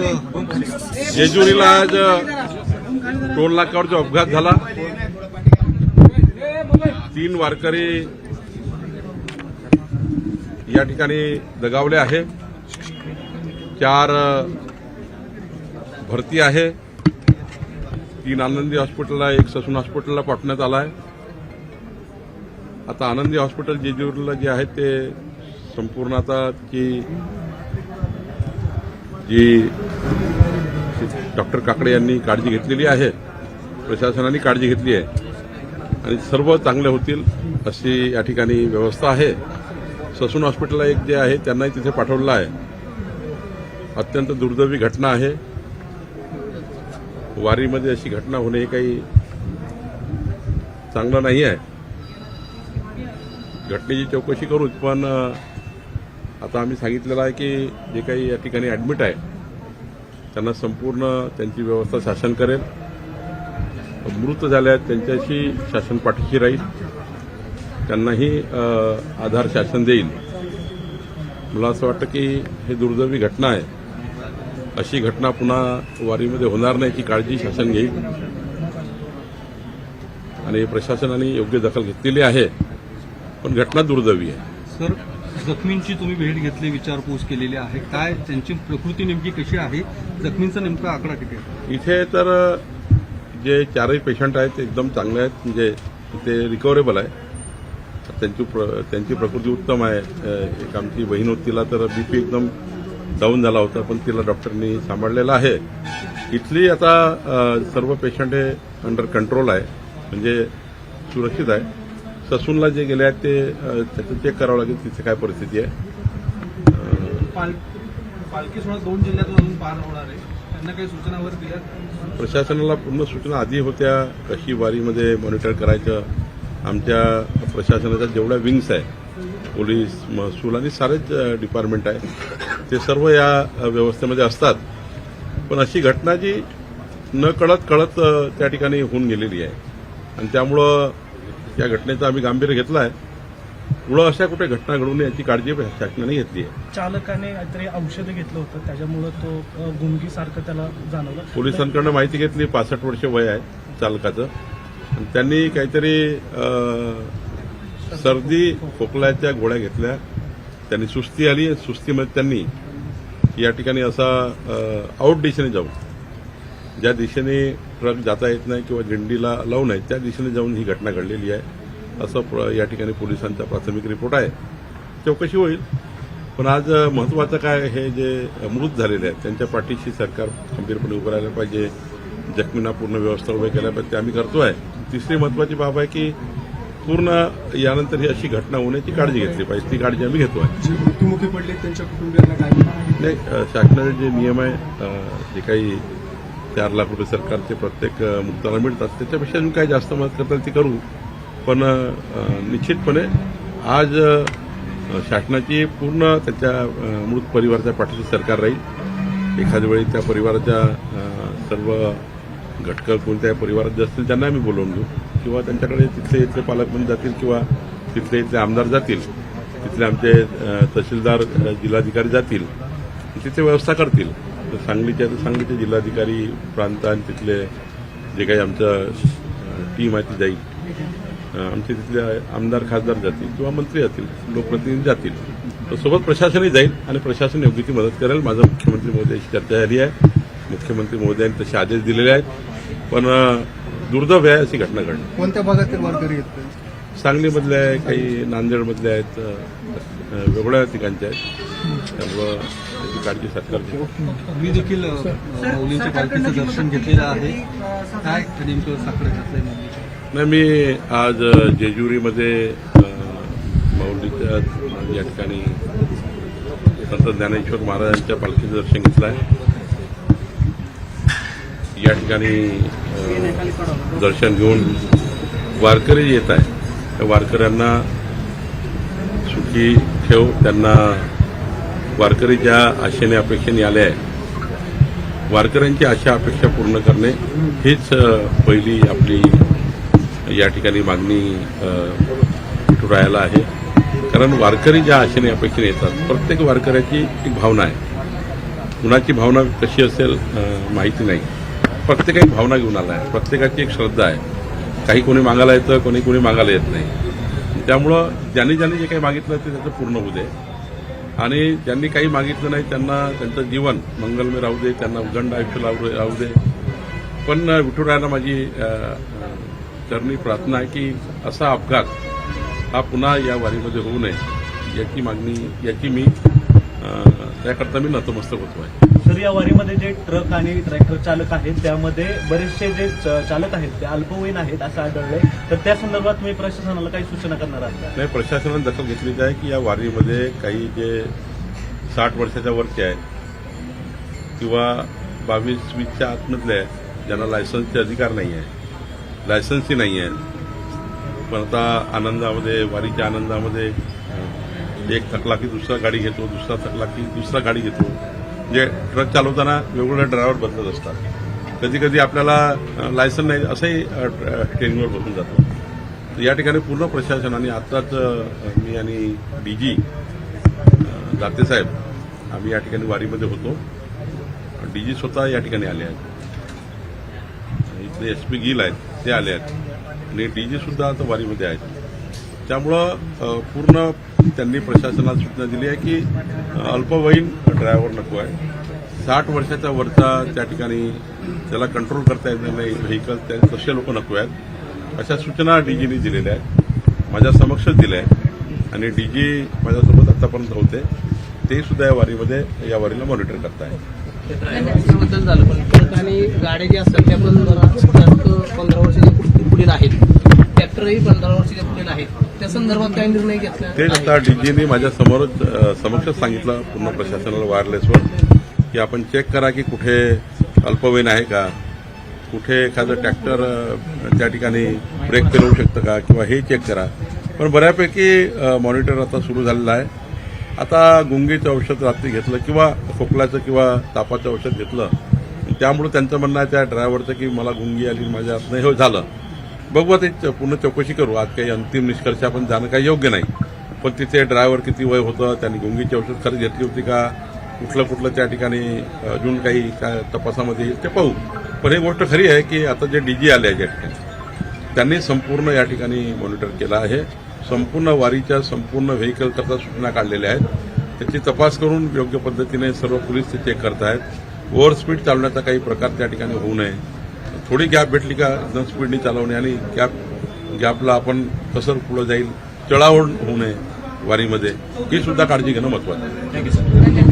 जेजुरीला आज टोल नाक्यावर जो अपघात झाला, 3 वारकरी या ठिकाणी दगावले आहे, 4 भरती आहे, 3 आनंदी हॉस्पिटलला, 1 ससून हॉस्पिटलला पाठवण्यात आला आहे. आता आनंदी हॉस्पिटल जेजुरीला जे आहे ते संपूर्ण आता जी डॉक्टर काकडे यांनी काळजी घेतलेली आहे, प्रशासनाने काळजी घेतली आहे आणि सर्व चांगले होतील अशी या ठिकाणी व्यवस्था आहे. ससून हॉस्पिटलला एक जे आहे त्यांनाही तिथे पाठवलं आहे. अत्यंत दुर्दैवी घटना आहे. वारीमध्ये अशी घटना होणे हे काही चांगलं नाही आहे. घटनेची चौकशी करूच, पण आता आम्ही सांगितलेलं आहे की जे काही या ठिकाणी ॲडमिट आहे त्यांना संपूर्ण त्यांची व्यवस्था शासन करेल. मृत झाले आहेत त्यांच्याशी शासन पाठीशी राहील, त्यांनाही आधार शासन देईल. मला असं वाटतं की हे दुर्दैवी घटना आहे. अशी घटना पुन्हा वारीमध्ये होणार नाही याची काळजी शासन घेईल आणि प्रशासनाने योग्य दखल घेतलेली आहे, पण घटना दुर्दैवी आहे. सर, जखमींची तुम्ही भेट घेतली, विचारपूस केलेली आहे, काय त्यांची प्रकृती नेमकी कशी आहे, जखमींचा नेमका आकडा किती आहे? इथे तर जे 4ही पेशंट आहेत ते एकदम चांगले आहेत, म्हणजे ते रिकव्हरेबल आहे. त्यांची प्रकृती उत्तम आहे. एक आमची बहीण होती, तिला तर बीपी एकदम डाऊन झाला होता, पण तिला डॉक्टरनी सांभाळलेलं आहे. इथली आता सर्व पेशंट हे अंडर कंट्रोल आहे, म्हणजे सुरक्षित आहे. ससूनला जे गेले आहेत ते त्याचं चेक करावं लागेल तिथे काय परिस्थिती आहे. पालखी सोहळा 2 जिल्ह्यातून अजून पार होणार आहे, त्यांना काही सूचना वगैरे दिल्या? प्रशासनाला पूर्ण सूचना आधी होत्या कशी वारीमध्ये मॉनिटर करायचं. आमच्या प्रशासनाच्या जेवढ्या विंग्स आहे, पोलीस, महसूल आणि सारेच डिपार्टमेंट आहे, ते सर्व या व्यवस्थेमध्ये असतात. पण अशी घटना जी न कळत त्या ठिकाणी होऊन गेलेली आहे आणि त्यामुळं या घटनेचं आम्ही गांभीर्य घेतलं आहे. पुढं अशा कुठे घटना घडू नये याची काळजी शासनाने घेतली आहे. चालकाने काहीतरी औषधं घेतलं होतं, त्याच्यामुळे तो गुंगीसारखं त्याला जाणवलं. पोलिसांकडनं माहिती घेतली, 65 वर्ष वय आहे चालकाचं, आणि त्यांनी काहीतरी सर्दी खोकल्याच्या गोळ्या घेतल्या. त्यांनी सुस्ती आली, सुस्तीमध्ये त्यांनी या ठिकाणी असा आउट दिशेने जाऊन, ज्या दिशेने ट्रक जाता येत नाही किंवा दिंडीला लावू नये त्या दिशेने जाऊन ही घटना घडलेली आहे, असं या ठिकाणी पोलिसांचा प्राथमिक रिपोर्ट आहे. चौकशी होईल. पण आज महत्त्वाचं काय, हे जे मृत झालेले आहेत त्यांच्या पाठीशी सरकार खंबीरपणे उभं राहायला पाहिजे. जखमींना पूर्ण व्यवस्था उभे केल्या पाहिजे, ते आम्ही करतोय. तिसरी महत्त्वाची बाब आहे की पूर्ण यानंतर ही अशी घटना होण्याची काळजी घेतली पाहिजे, ती काळजी आम्ही घेतोय. मृत्युमुखी पडले त्यांच्या कुटुंबियांना काय नाही, शासनाचे जे नियम आहे, जे काही 4 लाख रुपये सरकारचे प्रत्येक मृताला मिळतात, त्याच्यापेक्षा अजून काही जास्त मदत करता येईल ती करू. पण निश्चितपणे आज शासनाची पूर्ण त्याच्या मृत परिवाराच्या पाठीशी सरकार राहील. एखाद्या वेळी त्या परिवाराच्या सर्व घटकं कोणत्या परिवारात जे असतील त्यांना आम्ही बोलवून घेऊ, किंवा त्यांच्याकडे तिथले पालकमंत्री जातील किंवा तिथले आमदार जातील, तिथले आमचे तहसीलदार, जिल्हाधिकारी जातील, तिथे व्यवस्था करतील. सांगलीचे जिल्हाधिकारी प्रांत आणि तिथले जे काही आमचं टीम आहे ती जाईल. आमचे तिथले आमदार, खासदार जातील किंवा मंत्री जातील, लोकप्रतिनिधी जातील. तर सोबत प्रशासनही जाईल आणि प्रशासन योग्य ती मदत करेल. माझं मुख्यमंत्री महोदयाशी चर्चा झाली आहे. मुख्यमंत्री महोदयांनी तसे आदेश दिलेले आहेत. पण दुर्दैव आहे अशी घटना घडली. कोणत्या भागातील वारकरी आहेत? सांगलीमधले आहे, काही नांदेडमधले आहेत, वेगळ्या ठिकाणचे आहेत. त्यामुळं त्याची काळजी सरकारची. मी देखील माऊलींच्या पालखीचं दर्शन घेतलेलं आहे, काय नेमकं साकडं घातलंय माऊलीच्या? नाही, मी आज जेजुरीमध्ये माऊलीच्या या ठिकाणी संत ज्ञानेश्वर महाराजांच्या पालखीचं दर्शन घेतलं आहे. या ठिकाणी दर्शन घेऊन वारकरी येत आहे, त्या वारकऱ्यांना सुखी ठेव. त्यांना वारकरी ज्या आशेने अपेक्षेने आले आहे, वारकऱ्यांची आशा अपेक्षा पूर्ण करणे हीच पहिली आपली या ठिकाणी मागणी राहायला आहे. कारण वारकरी ज्या आशेने अपेक्षेने येतात, प्रत्येक वारकऱ्याची एक भावना आहे कुणाची भावना कशी असेल माहिती नाही. प्रत्येकाची भावना घेऊन आला आहे, प्रत्येकाची एक श्रद्धा आहे. काही कोणी मागायला येतं, कोणी मागायला येत नाही. त्यामुळं ज्यांनी जे काही मागितलं ते त्याचं पूर्ण होऊ दे आणि ज्यांनी काही मागितलं नाही त्यांना त्यांचं जीवन मंगलमय राहू दे, त्यांना उदंड आयुष्य राहू दे. पण विठुरायाला माझी चरणी प्रार्थना आहे की असा अपघात हा पुन्हा या वारीमध्ये होऊ नये याची मी त्याकरता मी नतमस्तक होतो आहे. सर, या वारीमध्ये जे ट्रक आणि ट्रॅक्टर चालक आहेत त्यामध्ये बरेचसे जे चालक आहेत ते अल्पवयीन आहेत असं आढळलंय. तर त्या संदर्भात तुम्ही प्रशासनाला काही सूचना करणार आहात? नाही, प्रशासनाने दखल घेतलीच आहे की या वारीमध्ये काही जे 60 वर्षाच्या वरचे आहेत किंवा 22-20च्या आतमधले आहेत ज्यांना लायसन्सचे अधिकार नाही आहे, लायसन्सही नाही आहे, पण आता आनंदामध्ये वारीच्या आनंदामध्ये एक थकला की दुसरा गाडी घेतो, दुसरा थकला की दुसरा गाडी घेतो. म्हणजे ट्रक चालवताना वेगवेगळे ड्रायव्हर बदलत असतात. कधी कधी आपल्याला लायसन नाही असंही ट्रेनिंगवर बसून जातो. तर या ठिकाणी पूर्ण प्रशासनाने आत्ताच मी आणि डीजी दातेसाहेब आम्ही या ठिकाणी वारीमध्ये होतो. डीजी स्वतः या ठिकाणी आले आहेत, इथले एसपी गिल आहेत ते आले आहेत आणि डीजी सुद्धा आता वारीमध्ये आहेत. त्यामुळं पूर्ण त्यांनी प्रशासनाला सूचना दिली आहे की अल्पवयीन ड्रायव्हर नको आहे. 60 वर्षाच्या वरचा त्या ठिकाणी त्याला कंट्रोल करता येत नाही व्हेकल, तसे लोक नको आहेत अशा सूचना डीजीनी दिलेल्या आहेत, माझ्या समक्षच दिल्या आहेत आणि डीजी माझ्यासोबत आतापर्यंत होते, ते सुद्धा या वारीला मॉनिटर करतायत. ड्रायव्हरबद्दल झालं पण ट्रक आणि गाड्या ज्या असतात त्या पण ट्रक 15 वर्षाच्या पुढील आहेत, ट्रॅक्टरही 15 वर्षाच्या पुढील आहेत. त्या संदर्भात काही निर्णय घेतला? तेच आता डीजीनी माझ्या समक्षच सांगितलं पूर्ण प्रशासनाला वायरलेसवर की आपण चेक करा की कुठे अल्पवयीन आहे का, कुठे एखादं ट्रॅक्टर त्या ठिकाणी ब्रेक फिरवू शकतं का किंवा हे चेक करा. पण बऱ्यापैकी मॉनिटर आता सुरू झालेलं आहे. आता गुंगीचं औषध रात्री घेतलं किंवा खोकल्याचं किंवा तापाचं औषध घेतलं, त्यामुळे त्यांचं म्हणणं आहे त्या ड्रायव्हरचं की मला गुंगी आली माझ्या नाही हो झालं. बघू ते पूर्ण चौकशी करू. आज काही अंतिम निष्कर्ष आपण जाणं काही योग्य नाही, पण तिथे ड्रायव्हर किती वय होतं, त्यांनी गुंगीची औषध खरंच घेतली होती का, कुठलं त्या ठिकाणी अजून काही काय तपासामध्ये येईल ते पाहू. पण ही गोष्ट खरी आहे की आता जे डीजी आले आहे या ठिकाणी त्यांनी संपूर्ण या ठिकाणी मॉनिटर केलं आहे. संपूर्ण वारीच्या संपूर्ण व्हेकल करता सूचना काढलेल्या आहेत. त्याची तपास करून योग्य पद्धतीने सर्व पोलीस ते चेक करत आहेत. ओव्हर स्पीड चालवण्याचा काही प्रकार त्या ठिकाणी होऊ नये. थोडी गॅप भेटली का न स्पीडनी चालवणे आणि गॅपला आपण कसं पुढे जाईल, चढाओढ होऊ नये वारीमध्ये, ही सुद्धा काळजी घेणं महत्त्वाचं आहे. Thank you sir.